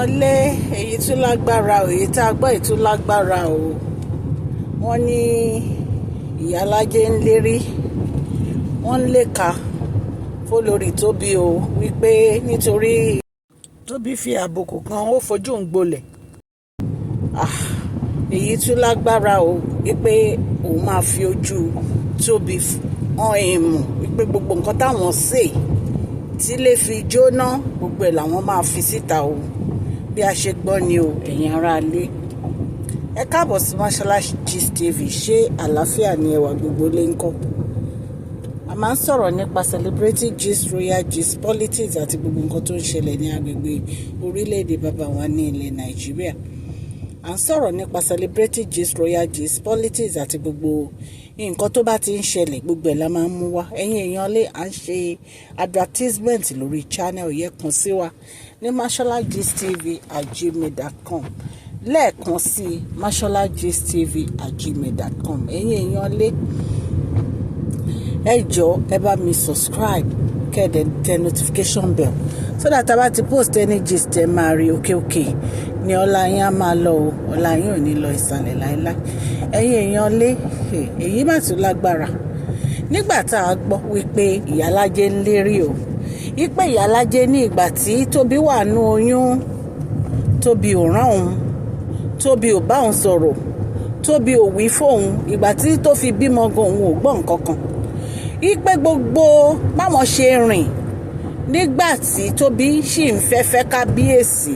èèyàn lé èyí tún lágbára o, èyí tá a gbọ́ èyí tún lágbára o. Wọ́n ní Iyalaje ń lérí, wọ́n ń léka fólórí Tobi o, wípé nítorí Tobi fi àbùkù kan ó fojú ń gbolẹ̀. Èyí tún lágbára o, wípé òun máa fi ojú Tobi hàn èèmù, wípé gbogbo nǹkan táwọn ṣe tí lè fi jóná gbogbo ẹ̀ làwọn máa fi síta o. Bí a ṣe gbọ́ ni o, ẹ̀yin ará ilé. Ẹ káàbọ̀ sí Mashola Gist TV. Ṣé àlàáfíà ni ẹwà gbogbo lè ń kọ́? A máa ń sọ̀rọ̀ nípa celebrity gist, royal gist, politics àti gbogbo nǹkan tó ń ṣẹlẹ̀ ní agbègbè orílẹ̀-èdè bàbá wa ní ilẹ̀ Nàìjíríà. À ń sọ̀rọ̀ nípa celebrity gist, royal gist, politics àti gbogbo nǹkan tó bá ti ń ṣẹlẹ̀ gbogbo ẹ̀ la máa ń mú wá. Ẹ̀yin èèyàn lè à ń ṣe advertisement lórí channel yẹn, kàn sí wa ní masholagistv@gmail.com. lẹ́ẹ̀kan sí masholagistv@gmail.com. Ẹ̀yin èèyàn lè ẹ jọ̀ọ́ ẹ bá mi subscribe kẹ́ẹ̀dẹ̀ tẹ notification bell so that a bá ti post any gist ẹ máa rí òkè ní ọlá yín á máa lọ o, ọlá yín ò ní lọ ìsàlẹ̀ láéláé. Ẹ̀yin èèyàn lé èyí má tún lágbára. Nígbà tá a gbọ́ wípé Iyalaje ń lérí o, wípé Iyalaje ní ìgbà tí Tobi wà nú oyún, Tobi ò rán òun, Tobi ò bá òun sọ̀rọ̀, Tobi ò wí fóun, ìgbà tí tó fi bímọ gan òun ò gbọ́ nǹkan kan. Wípé gbogbo báwọn ṣe rìn nígbà tí Tobi sì ń fẹ́fẹ́ kábíyèsí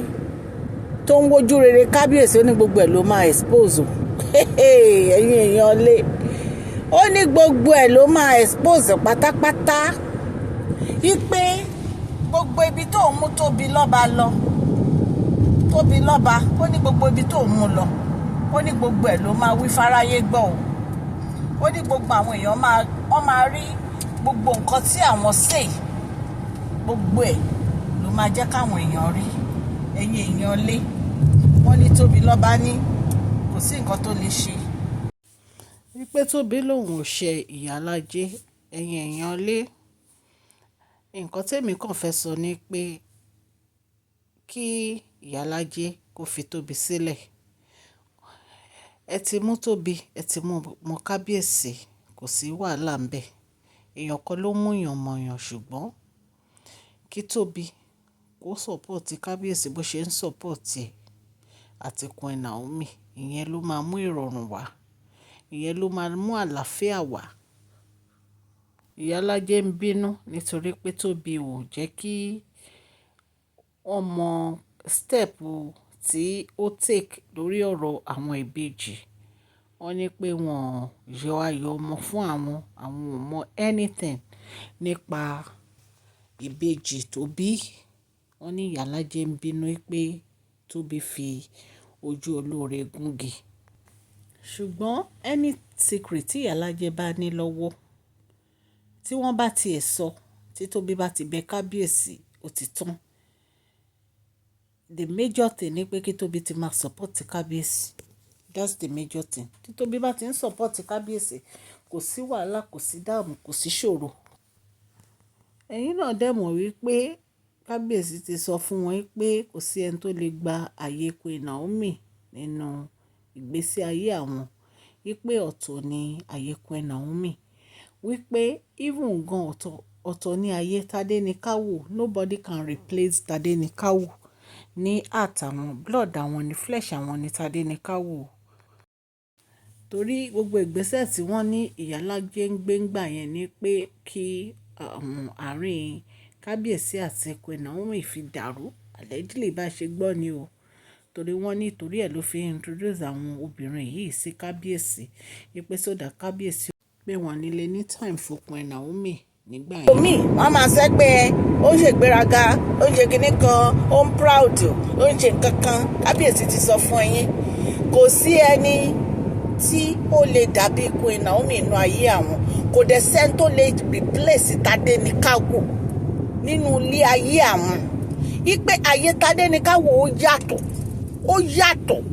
tó ń wojú rere kábíyèsí, ó ní gbogbo ẹ̀ ló máa expose o. Ẹ̀yin èèyàn lé ó ní gbogbo ẹ̀ ló máa expose pátápátá. Wípé gbogbo ibi tó ń mú Tobi lọ́ba lọ, Tobi lọ́ba, ó ní gbogbo ibi tó ń mú lọ, ó ní gbogbo ẹ̀ ló máa wí fáráyé gbọ́ o. Ó ní gbogbo àwọn èèyàn wọ́n máa rí gbogbo nǹkan tí àwọn ṣe, gbogbo ẹ̀ ló máa jẹ́ káwọn èèyàn rí. Ẹ̀yin èèyàn lé wọ́n ní Tobi lọ́ba ní kò sí nǹkan tó lè ṣe. Wípé Tobi lòun ò ṣe Iyalaje. Ẹ̀yin èèyàn lé nǹkan tèmi kàn fẹ́ sọ ni pé kí Iyalaje kó fi Tobi sílẹ̀. Ẹ ti mú Tobi, ẹ ti mú kábíyèsí, kò sí wàhálà ń bẹ̀. Èèyàn kan ló mú yàn mọ̀yàn, ṣùgbọ́n kí Tobi kó support kábíyèsí bó ṣe ń support ẹ̀ àti Queen Naomi, ìyẹn ló máa mú ìrọ̀rùn wá, ìyẹn ló máa mú àlàáfíà wá. Iyalaje ń bínú nítorí pé Tobi ò jẹ́ kí wọ́n mọ step tí ó take lórí ọ̀rọ̀ àwọn ìbejì. Wọ́n ní pé wọ́n yọ ayọ̀ ọmọ fún àwọn ò mọ anything nípa ìbejì Tobi. Wọ́n ní Iyalaje ń bínú pé Tobi fi ojú olóore gúngi. Ṣùgbọ́n any secret tí Iyalaje bá ní lọ́wọ́ tí wọ́n bá tiẹ̀ sọ, tí Tobi bá ti bẹ kábíyèsí, ó ti tán. The major thing ni pé kí Tobi ti máa support kábíyèsí. That's the major thing. Tí Tobi bá ti ń support kábíyèsí, kò sí wàhálà, kò sí dààmú, kò sí ṣòro. Ẹ̀yin náà dẹ̀ mọ̀ wípé kábíyèsí ti sọ fún wọn pé kò sí ẹni tó lè gba àyè Queen Naomi nínú ìgbésí ayé àwọn. Wípé ọ̀tọ̀ ni àyè Queen Naomi. Wípé even gan ọ̀tọ̀ ni àyè Tadenikawo. Nobody can replace Tadenikawo. Ní àtàwọn blood àwọn ni flesh àwọn ni Tadenikawo. Torí gbogbo ìgbésẹ̀ tí wọ́n ní Iyalaje ń gbé ńgbà yẹn ni pé kí àárín kábíyèsí àti Queen Naomi fi dàrú. Allegedly bá ṣe gbọ́ ni o. Torí wọ́n ní torí ẹ̀ ló fi introduce àwọn obìnrin yìí sí kábíyèsí. Wípé sódà kábíyèsí pé wọ́n nílé ní time fún Queen Naomi nígbà yẹn. Omi wọ́n máa sẹ́ pé ó ń ṣègbéraga, ó ń ṣe kinní kan, ó ń proud, ó ń ṣe nǹkan kan. Kábíyèsí ti sọ fún ẹ̀yin kò sí ẹni tí ó lè dàbí Queen Naomi inú ayé àwọn. Kò dẹ̀ sẹ́ni tó lè replace Tadenikawo nínú ilé ayé àwọn. Wípé ayé Tadenikawo ó yàtọ̀.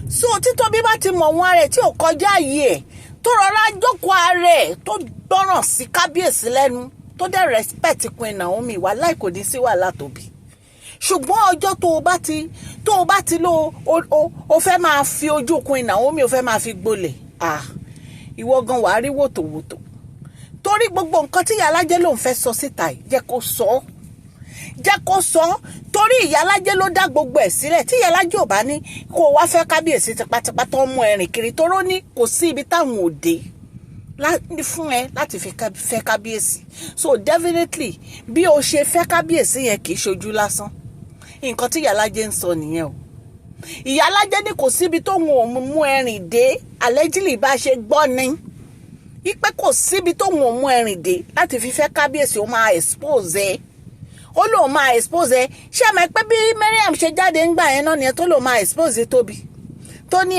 So tí Tobi bá ti mọ̀ wọn rẹ̀ tí ò kọjá ayé ẹ̀, tó rọra jókòó ara ẹ̀, tó gbọ́ràn sí kábíyèsí lẹ́nu, tó dẹ̀ respect Queen Naomi, wàláì kò ní sí wàhálà Tobi. ṣùgbọ́n ọjọ́ tó o bá ti lo o fẹ́ máa fi ojú Queen Naomi o fẹ́ máa fi gbolẹ̀ ìwọ gan wàá rí wòtòwòtò torí gbogbo nǹkan tí Iyalaje ló ń fẹ́ sọ síta yìí jẹ́ kó sọ torí Iyalaje ló dá gbogbo ẹ̀ sílẹ̀ tí Iyalaje ò bá ní kó wá fẹ́ kábíyèsí tipátipá tó ń mú ẹ̀rìn kiri toró ní kò sí ibi táwọn òde fún ẹ láti fẹ́ kábíyèsí so definitely bí o ṣe fẹ́ kábíyèsí yẹn kì í ṣojú lásán nǹkan tí Iyalaje ń sọ nìyẹn o Iyalaje ní kò síbi tó ń mú ẹ̀rìn dé allegedly bá ṣe gbọ́ ni ipe kò síbi tó ń mú ẹ̀rìn dé láti fi fẹ́ kábíyèsí ó máa expose ẹ ó lóun máa expose ẹ ṣé ẹ mọ̀ pé bí Mariam ṣe jáde ńgbà yẹn náà nìyẹn tó lóun máa expose Tobi tó ní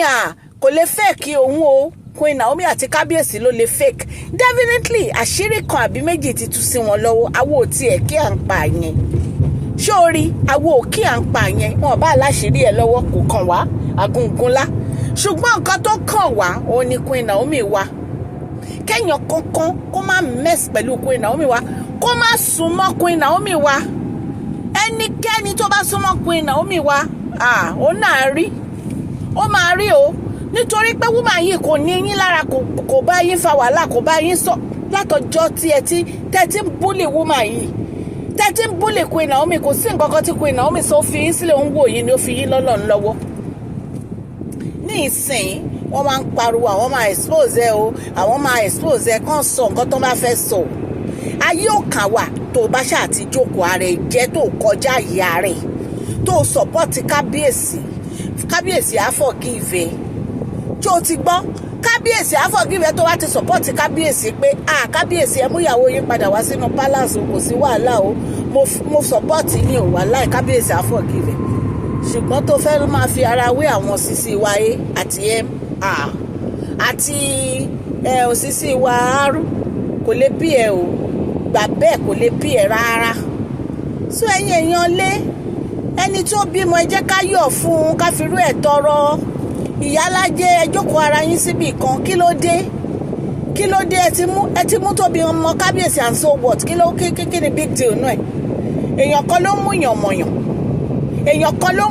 kò lè fake òun o Queen Naomi àti kábíyèsí ló lè fake definitely àṣírí kan àbí méjì ti tú sí wọn lọ́wọ́ àwo tí ẹ̀ kí à ń pa yẹn sórí àwo kí à ń pa yẹn wọn bá láṣìírí ẹ lọ́wọ́ kò kàn wá agúngúnlá ṣùgbọ́n nǹkan tó kàn wá òun ni Queen Naomi wa kéèyàn kankan kó má mess pẹ̀lú Queen Naomi wa kó má súnmọ́ Queen Naomi wa ẹnikẹ́ni tó bá súnmọ́ Queen Naomi wa ó náà rí ó máa rí o nítorí pé woman yìí kò ní yín lára kò bá yín fa wàhálà kò bá yín sọ látọjọ́ tí tẹ́tí ń búlì woman yìí tẹ́tí ń búlì Queen Naomi kò sí nǹkan kan tí Queen Naomi sọ fi yín sílẹ̀ ń wò yín ni ó fi yín lọ́lọ́run lọ́wọ́ ní ìsìn wọ́n máa ń pariwo àwọn máa expose ẹ o àwọn máa expose ẹ kàn sọ nǹkan tó bá fẹ́ sọ ayé ò kàn wà tó bá ṣáà ti jókòó ara ẹ jẹ́ tó kọjá ìyá rẹ̀ tó support kábíyèsí á forgive tó ti gbọ́ kábíyèsí á forgive tó wá ti support kábíyèsí pé kábíyèsí ẹ mú ìyàwó yín padà wá sínú palace kò sí wàhálà o mo support yín o wàhálà kábíyèsí á forgive ṣùgbọ́n tó fẹ́ máa fi ara wé àwọn Sisi wa àti àti Sisi wa Aru kò lè bí ẹ o gbà bẹ́ẹ̀ kò lè bí ẹ rárá so ẹ̀yin èèyàn lé ẹni tó bímọ ẹ jẹ́ ká yọ̀ fún un ká fi rú ẹ̀ tọrọ Iyalaje ẹ jókòó ara yín síbì kan kí ló dé ẹ ti mú Tobi ọmọ kábíyèsí and so what kí ni big deal náà èèyàn kan ló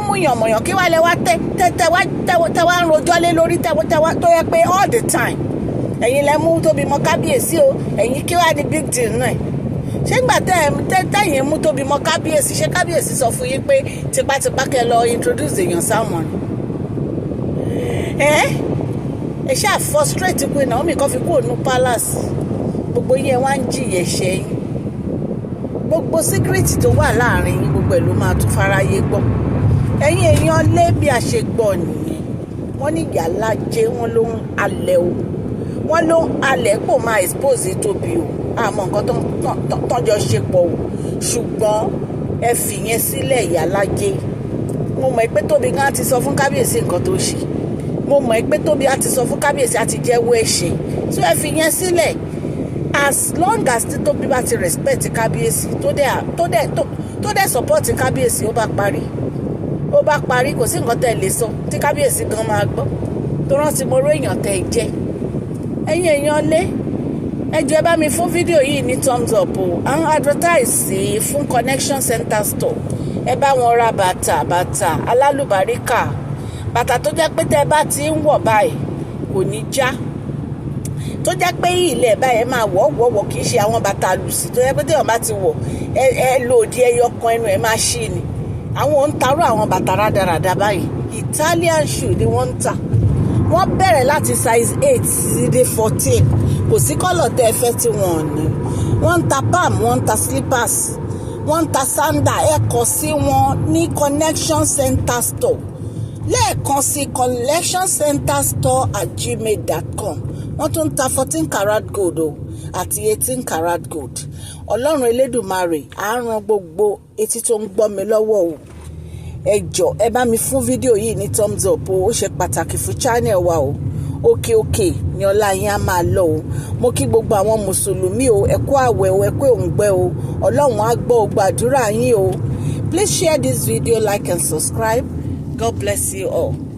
mú yàn mọ̀yàn kí wàá lẹ wá tẹ wá ń rojọ́ lé lórí tó yẹ pé all the time ẹ̀yin lẹ mú Tobi mọ kábíyèsí o ẹ̀yin kí wàá ní big deal náà ṣé gbà tẹ́yìn mú Tobi mọ kábíyèsí ṣé kábíyèsí sọ fún yín pé tipátipá kẹ́ lọ introduce èèyàn sáwọn ẹ ṣáà frustrate Queen Naomi kan fi kúrò ní palace gbogbo yẹn wá ń jìyà ẹ̀ṣẹ̀ yín gbogbo síkírìtì tó wà láàrin yín gbogbo ẹ̀ ló máa tún fáráyé gbọ́ ẹ̀yin èèyàn lé bí a ṣe gbọ́ nìyẹn wọ́n ní Iyalaje wọ́n ló ń alẹ̀ o wọ́n ló ń alẹ̀ pò máa expose Tobi o àmọ́ nǹkan tọ́jọ́ ṣe pọ̀ o ṣùgbọ́n ẹ fìyẹn sílẹ̀ Iyalaje mo mọ̀ pé Tobi gan ti sọ fún kábíyèsí nǹkan tó ṣe mo mọ̀ pé Tobi á ti sọ fún kábíyèsí á ti jẹ́wọ́ ẹ̀ṣẹ̀ so ẹ fìyẹn sílẹ̀ as long as Tobi bá ti respect kábíyèsí tó dẹ̀ support kábíyèsí ó bá parí kò sí nǹkan tẹ́ lè sọ tí kábíyèsí gan máa gbọ́ tó rántí mo ró èèyàn tẹ́ jẹ́ ẹ̀yin èèyàn lé ẹ jọ̀ọ́ bá mi fún fídíò yìí ní thumbs up o àwọn advertise fún connection center store ẹ bá wọn ra bàtà alálùbáríkà bàtà tó jẹ́ pé tẹ́ bá ti ń wọ̀ báyìí kò ní já tó jẹ́ pé ilẹ̀ báyìí máa wọ̀ kì í ṣe àwọn bàtà àlùsí tó jẹ́ pé téèyàn bá ti wọ̀ ẹ lòdì ẹyọ kan ẹnu ẹ máa ṣí ni àwọn ń tarú àwọn bàtà rádaràda báyìí Italian shoe ni wọ́n ń tà wọ́n bẹ̀rẹ̀ láti size 8 sí dé 14 kò sí kọ́lọ̀ tẹ́ ẹ fẹ́ tí wọ́n ní wọ́n ń ta palm wọ́n ń ta slippers wọ́n ń ta sandal ẹ kọ sí wọn ní connection center store lẹ́ẹ̀kan sí collectioncenterstore@gmail.com wọ́n tún ń ta 14 karat gold o àti 18 karat gold ọlọ́run elédùmarè á ràn gbogbo etí tó ń gbọ́ mi lọ́wọ́ o ẹ jọ̀ọ́ ẹ bá mi fún fídíò yìí ní thumbs up o ó ṣe pàtàkì fún channel wa o òkè ni ọlá yín á máa lọ o mo kí gbogbo àwọn mùsùlùmí o ẹ kú àwẹ̀ o ẹ kú òǹgbẹ o ọlọ́run á gbọ́ gbàdúrà yín o please share this video, like and subscribe. God bless you all.